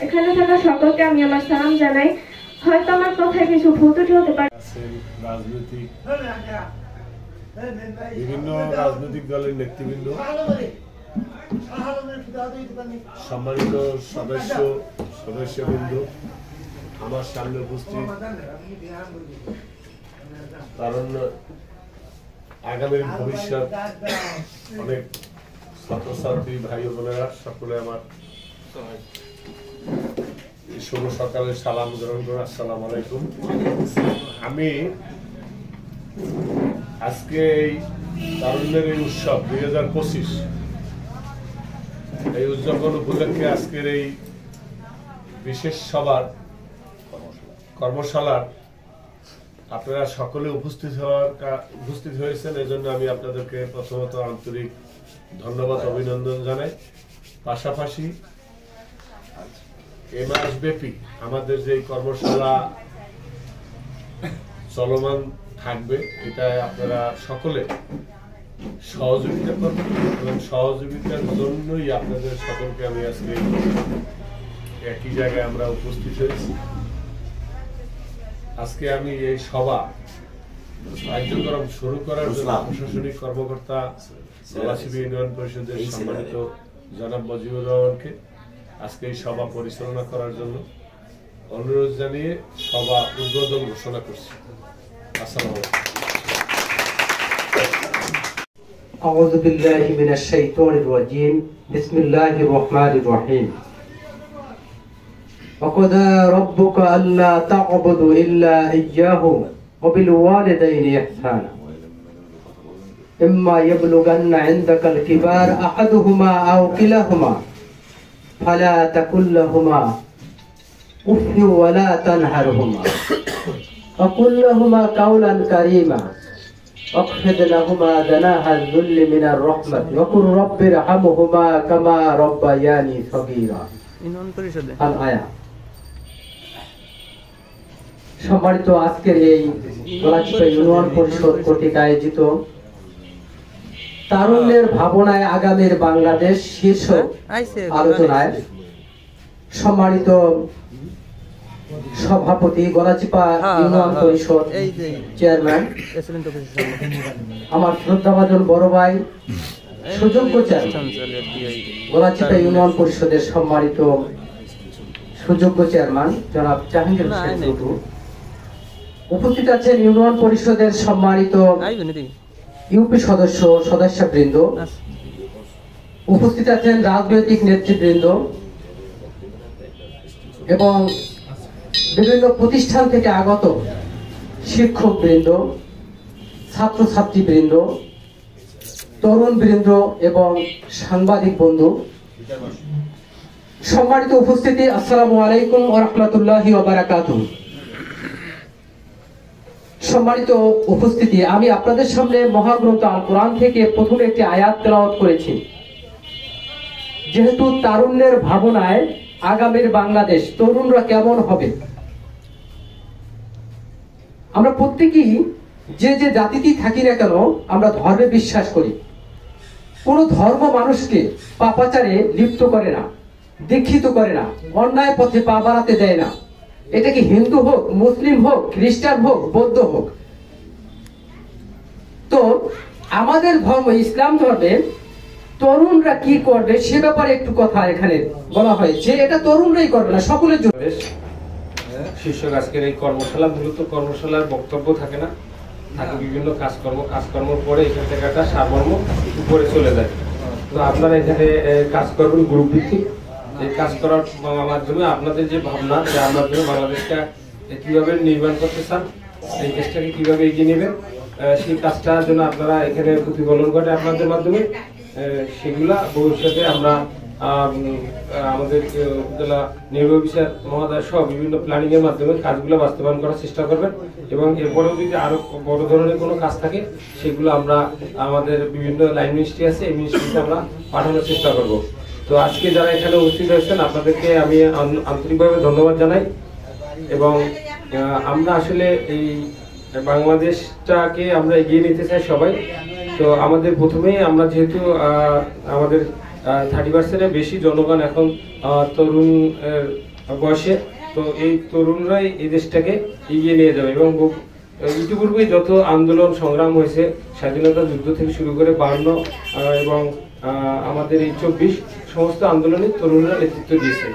এখানে থাকা সকলকে আমি আমার সালাম জানাই। হয়তো আমার কথায় কিছু ভুল ত্রুটি হতে পারে। বিভিন্ন রাজনৈতিক দলের নেতৃবৃন্দ, সম্মানিত সদস্যবৃন্দ, আমার সামনে উপস্থিত, কারণ আগামীর ভবিষ্যৎ অনেক ছাত্রছাত্রী ভাই বোনেরা সকলে আমার শুভ সকালে সালাম গ্রহণ করে আসসালামু আলাইকুম। আমি আজকে এই তারুণ্যের এই উৎসব 2025 এই উদযাপন উপলক্ষে আজকের এই বিশেষ সভার কর্মশালার আপনারা সকলে উপস্থিত হয়েছেন, এই জন্য আমি আপনাদেরকে প্রথমত আন্তরিক ধন্যবাদ অভিনন্দন জানাই। পাশাপাশি এ মাসব্যাপী আমাদের যে কর্মশালা চলমান থাকবে, এটা আপনারা সকলে সহযোগিতা করবেন এবং সহযোগিতার জন্যই আপনাদের সকলকে আমি আজকে একই জায়গায় আমরা উপস্থিত হয়েছি। আজকে আমি এই সভা কার্যক্রম শুরু করার জন্য প্রশাসনিক কর্মকর্তা গলাচিপা ইউনিয়ন পরিষদের সম্মানিত জনাব মজিবুর রহমানকে আজকে এই সভা পরিচালনা করার জন্য অনুরোধ জানিয়ে সভা উদ্বোধন ঘোষণা করছি। আসসালামু আলাইকুম। আউযু বিল্লাহি মিনাশ শাইতানির রাজীম। বিসমিল্লাহির রহমানির রহিম। ওয়াকাদা রাব্বুকা আল্লা তা'বুদু ইল্লা ইয়্যাহু ওয়া বিল ওয়ালিদাইনি ইহসানা। ইম্মা ইয়াবলুগান্না ইনদাকাল কিবার আহাদুহুমা আও কিলাহুমা ফালা তাকুল লাহুমা উফফি ওয়া লা তানহারহুমা ওয়া কুল লাহুমা কাওলান কারীমা واخفض لهما جناح الذل من الرحمة وقل رب ارحمهما كما ربياني صغيرا الآية। সম্মানিত আজকের এই গলাচিপা ইউনিয়ন পরিষদ কর্তৃক আয়োজিত তারুণ্যের ভাবনায় আগামীর বাংলাদেশ শীর্ষক আলোচনায় সম্মানিত সভাপতি, গলাচিপা ইউনিয়ন পরিষদ চেয়ারম্যান, আমার শ্রদ্ধাভাজন বড় ভাই, সুযোগ্য চেয়ারম্যান, গলাচিপা ইউনিয়ন পরিষদের সম্মানিত সুযোগ্য চেয়ারম্যান জনাব জাহাঙ্গীর হোসেন টুটু, উপস্থিত আছেন ইউনিয়ন পরিষদের সম্মানিত ইউপি সদস্যবৃন্দ, উপস্থিত আছেন রাজনৈতিক নেতৃবৃন্দ এবং বিভিন্ন প্রতিষ্ঠান থেকে আগত শিক্ষক বৃন্দ, ছাত্রছাত্রী বৃন্দ, তরুণ বৃন্দ এবং সাংবাদিক বন্ধু, সম্মানিত উপস্থিতি, আসসালামু আলাইকুম ওয়া রাহমাতুল্লাহি ওয়া বারাকাতুহু। সম্মানিত উপস্থিতি, আমি আপনাদের সামনে মহাগ্রন্থ আল কোরআন থেকে প্রথমে একটি আয়াত তেলাওয়াত করেছি। যেহেতু তারুণ্যের ভাবনায় আগামীর বাংলাদেশ, তরুণরা কেমন হবে, আমরা প্রত্যেকেই যে যে জাতিতেই থাকি না কেন আমরা ধর্মে বিশ্বাস করি। কোন ধর্ম মানুষকে পাপাচারে লিপ্ত করে না, দীক্ষিত করে না, অন্যায় পথে পা বাড়াতে দেয় না। এটা কি হিন্দু হোক, মুসলিম হোক, খ্রিস্টান হোক, বৌদ্ধ হোক। তো আমাদের ধর্ম ইসলাম ধর্মে তরুণরা কি করবে সে ব্যাপারে একটু কথা এখানে বলা হয়, যে এটা তরুণরাই করবে না, সকলের জন্য। শীর্ষক আজকের এই কর্মশালা মূলত কর্মশালার বক্তব্য থাকে না, থাকে বিভিন্ন কাজকর্মের পরে এখান থেকে একটা সারমর্ম উপরে চলে যায়। তো আপনারা এখানে কাজ করবেন গ্রুপ ভিত্তিক। এই কাজ করার মাধ্যমে আপনাদের যে ভাবনা, যে আপনার জন্য বাংলাদেশটা কিভাবে নির্মাণ করতে চান, এই দেশটাকে কিভাবে এগিয়ে নেবেন, সেই কাজটার জন্য আপনারা এখানে প্রতিফলন ঘটে আপনাদের মাধ্যমে। সেগুলা ভবিষ্যতে আমরা আমাদের উপজেলা নির্বাহী অফিসার মহোদয় সহ বিভিন্ন প্ল্যানিং এর মাধ্যমে কাজগুলো বাস্তবায়ন করার চেষ্টা করবেন এবং এরপরেও যদি আরো বড় ধরনের কোনো কাজ থাকে সেগুলো আমরা আমাদের বিভিন্ন লাইন মিনিস্ট্রি আছে, এই মিনিস্ট্রিতে আমরা পাঠানোর চেষ্টা করব। তো আজকে যারা এখানে উপস্থিত হয়েছেন আপনাদেরকে আমি আন্তরিকভাবে ধন্যবাদ জানাই এবং আমরা আসলে এই বাংলাদেশটাকে আমরা এগিয়ে নিতে চাই সবাই। তো আমাদের প্রথমেই আমরা যেহেতু আমাদের 30% বেশি জনগণ এখন তরুণ বয়সে। তো এই তরুণরাই এই দেশটাকে এগিয়ে নিয়ে যাবে। এবং ইতিপূর্বে যত আন্দোলন সংগ্রাম হয়েছে, স্বাধীনতা যুদ্ধ থেকে শুরু করে 52 এবং আমাদের এই 24 সমস্ত আন্দোলনে তরুণরা নেতৃত্ব দিয়েছে।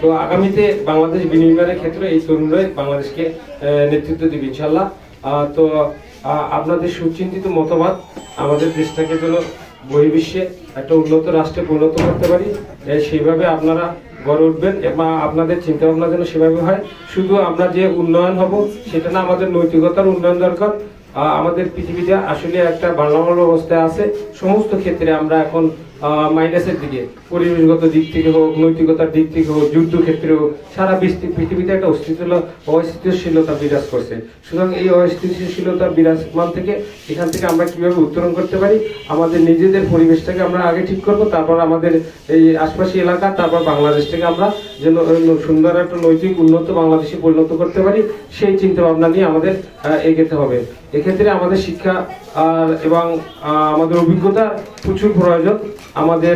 তো আগামীতে বাংলাদেশ বিনির্মাণের ক্ষেত্রে এই তরুণরাই বাংলাদেশকে নেতৃত্ব দিবে ইনশাল্লাহ। তো আপনাদের সুচিন্তিত মতামত আমাদের দেশটাকে যেন বহির্বিশ্বে একটা উন্নত রাষ্ট্রে পরিণত করতে পারি, সেইভাবে আপনারা গড়ে উঠবেন এবং আপনাদের চিন্তা ভাবনা যেন সেভাবে হয়। শুধু আমরা যে উন্নয়ন হব সেটা না, আমাদের নৈতিকতার উন্নয়ন দরকার। আমাদের পৃথিবীতে আসলে একটা ভারসাম্য অবস্থায় আছে। সমস্ত ক্ষেত্রে আমরা এখন মাইনাসের দিকে, পরিবেশগত দিক থেকে হোক, নৈতিকতার দিক থেকে হোক, যুদ্ধ ক্ষেত্রে হোক, সারা পৃথিবীতে একটা অস্থিতিশীলতা বিরাজ করছে। সুতরাং এই অস্থিতিশীলতা বিরাজমান থেকে এখান থেকে আমরা কিভাবে উত্তরণ করতে পারি, আমাদের নিজেদের পরিবেশটাকে আমরা আগে ঠিক করব, তারপর আমাদের এই আশপাশি এলাকা, তারপর বাংলাদেশটাকে আমরা যেন সুন্দর একটা নৈতিক উন্নত বাংলাদেশে পরিণত করতে পারি, সেই চিন্তা ভাবনা নিয়ে আমাদের এগোতে হবে। এক্ষেত্রে আমাদের শিক্ষা এবং আমাদের অভিজ্ঞতা প্রচুর প্রয়োজন, আমাদের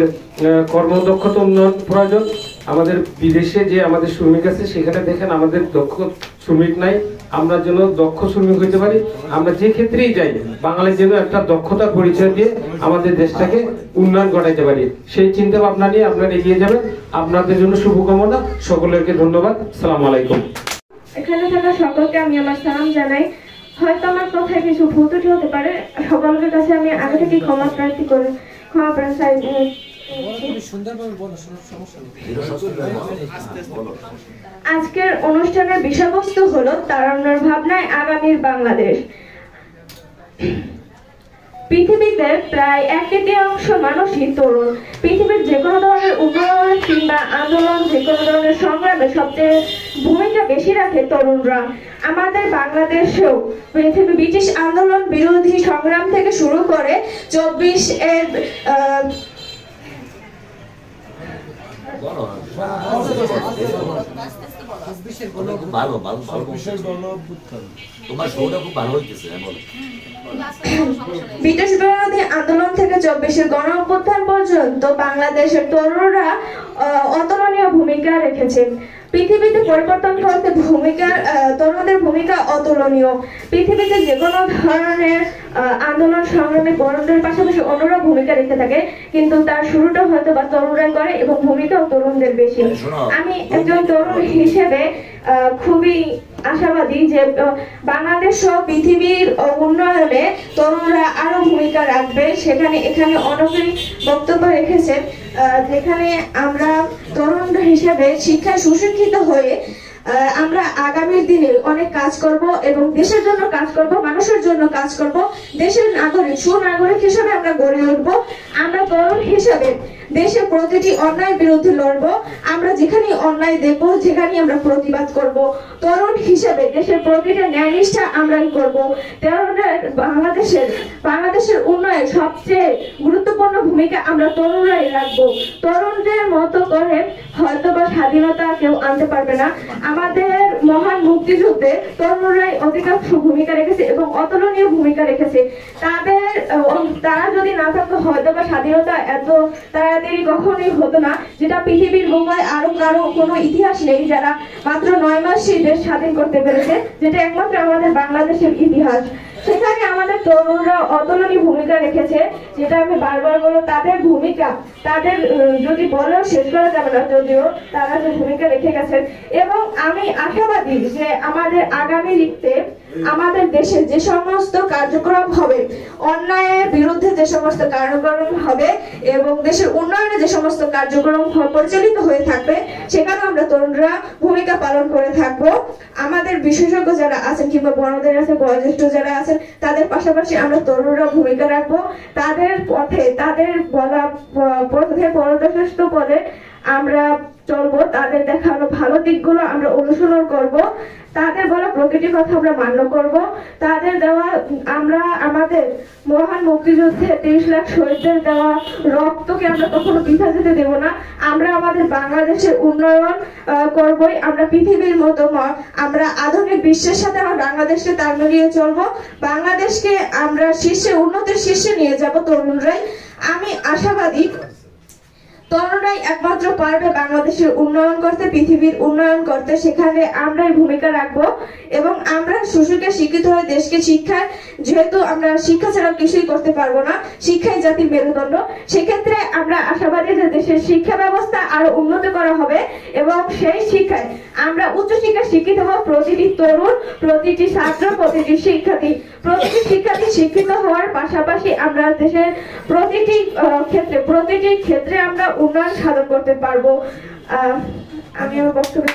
কর্মদক্ষতা উন্নয়ন প্রয়োজন। আমাদের বিদেশে যে আমাদের শ্রমিক আছে সেখানে দেখেন আমাদের দক্ষ শ্রমিক নাই, আমরা যেন দক্ষ শ্রমিক হইতে পারি। আমরা যে ক্ষেত্রেই যাই বাঙালির যেন একটা দক্ষতার পরিচয় দিয়ে আমাদের দেশটাকে উন্নয়ন ঘটাইতে পারি, সেই চিন্তা ভাবনা নিয়ে আপনারা এগিয়ে যাবেন। আপনাদের জন্য শুভকামনা, সকলকে ধন্যবাদ। আসসালামু আলাইকুম। এখানে থাকা সকলকে আমি আমার সালাম জানাই। হয়তো আমার কথায় কিছু ভুল ত্রুটি হতে পারে, সকলের কাছে আমি আগে থেকে ক্ষমা চাই। আজকের অনুষ্ঠানের বিষয়বস্তু হলো তারুণ্যের ভাবনায় আগামীর বাংলাদেশ। পৃথিবীতে প্রায় 1/3 মানুষই তরুণ। পৃথিবীর যে কোনো ধরনের উন্নয়ন কিংবা আন্দোলন, যে কোনো ধরনের সংগ্রামে সবচেয়ে ভূমিকা বেশি রাখে তরুণরা। আমাদের বাংলাদেশেও পৃথিবী ব্রিটিশ আন্দোলন বিরোধী সংগ্রাম থেকে শুরু করে 24-এর ব্রিটিশ বিরোধী আন্দোলন থেকে 24-এর গণ অভ্যুত্থান পর্যন্ত বাংলাদেশের তরুণরা অতুলনীয় ভূমিকা রেখেছেন। পৃথিবীতে পরিবর্তন করতে তরুণদের ভূমিকা অতুলনীয়। পৃথিবীতে যে কোনো ধরনের আন্দোলন সংগ্রামে তরুণদের পাশাপাশি অন্যরা ভূমিকা রেখে থাকে, কিন্তু তার শুরুটা হয়তো বা তরুণরা করে এবং ভূমিকাও তরুণদের বেশি। আমি একজন তরুণ হিসেবে খুবই আশাবাদী যে বাংলাদেশ সহ পৃথিবীর উন্নয়নে তরুণরা আরো ভূমিকা রাখবে। এখানে অনেকেই বক্তব্য রেখেছেন, যেখানে আমরা তরুণ হিসেবে শিক্ষায় সুশিক্ষিত হয়ে আমরা আগামীর দিনে অনেক কাজ করব এবং দেশের জন্য কাজ করব, মানুষের জন্য কাজ করব, দেশের নাগরিক সুনাগরিক হিসেবে আমরা গড়ে উঠব। আমরা তরুণ হিসেবে দেশের প্রতিটি অন্যায়ের বিরুদ্ধে লড়ব। আমরা যেখানে অন্যায় দেখব, যেখানে আমরা প্রতিবাদ করব। তরুণ হিসেবে দেশের প্রতিটা ন্যায়নিষ্ঠা আমরাই করব। বাংলাদেশের উন্নয়নে সবচেয়ে গুরুত্বপূর্ণ ভূমিকা আমরা তরুণরাই রাখবো। তরুণদের মতো করে হয়তো বা স্বাধীনতা কেউ আনতে পারবে না। আমাদের মহান মুক্তিযুদ্ধে তরুণরাই অধিকাংশ ভূমিকা রেখেছে এবং অতুলনীয় ভূমিকা রেখেছে। তারা যদি না থাকতো হয়তো বা স্বাধীনতা এত তাড়াতাড়ি কখনোই হতো না, যেটা পৃথিবীর বুকে আরো কারো কোনো ইতিহাস নেই যারা মাত্র 9 মাসে দেশ স্বাধীন করতে পেরেছে, যেটা একমাত্র আমাদের বাংলাদেশের ইতিহাস। সেখানে আমাদের তরুণরা অতুলনীয় ভূমিকা রেখেছে, যেটা আমি বারবার বলবো। তাদের ভূমিকা যদি বলেও শেষ করা যাবে না, যদিও তারা যে ভূমিকা রেখে গেছেন। এবং আমি আশাবাদী যে আমাদের আগামী দিনে আমাদের দেশে যে সমস্ত কার্যক্রম হবে, অন্যায়ের বিরুদ্ধে যে সমস্ত কার্যক্রম হবে এবং দেশের উন্নয়নে যে সমস্ত কার্যক্রম পরিচালিত হয়ে থাকবে, সেখানে আমরা তরুণরা ভূমিকা পালন করে থাকবো। আমাদের বিশেষজ্ঞ যারা আছেন কিংবা বড়দের আছে, বয়োজ্যেষ্ঠ যারা আছেন, তাদের পাশাপাশি আমরা তরুণরা ভূমিকা রাখবো। তাদের পথে, তাদের বলা পথে পরদর্শিত পদে আমরা চলবো। তাদের দেখানো ভালো দিকগুলো আমরা অনুসরণ করব। তাদের বলা প্রতিটি কথা আমরা মান্য করব। তাদের দেওয়া, আমরা আমাদের মহান মুক্তিযুদ্ধে 30 লাখ শহীদদের দেওয়া রক্তকে আমরা কখনো বৃথা যেতে দেব না। আমরা আমাদের বাংলাদেশের উন্নয়ন করবই। আমরা পৃথিবীর মতো আমরা আধুনিক বিশ্বের সাথে আমরা বাংলাদেশকে তাল মিলিয়ে চলবো। বাংলাদেশকে আমরা উন্নতির শীর্ষে নিয়ে যাব তরুণরাই। আমি আশাবাদী তরুণরাই একমাত্র পারবে বাংলাদেশের উন্নয়ন করতে, পৃথিবীর উন্নয়ন করতে। সেখানে আমরাই ভূমিকা রাখবো এবং আমরা সুশিক্ষা শিক্ষিত হয়ে দেশকে শিক্ষায়, যেহেতু আমরা শিক্ষা ছাড়া কিছুই করতে পারবো না, শিক্ষাই জাতির মেরুদণ্ড, সেক্ষেত্রে আমরা আশাবাদী যে দেশের শিক্ষা ব্যবস্থা আরো উন্নত করা হবে এবং সেই শিক্ষায় আমরা উচ্চশিক্ষা শিক্ষিত হব। প্রতিটি তরুণ, প্রতিটি ছাত্র, প্রতিটি শিক্ষার্থী শিক্ষিত হওয়ার পাশাপাশি আমরা দেশের প্রতিটি ক্ষেত্রে আমরা উন্নয়ন সাধন করতে পারবো। আমি আমার বক্তব্য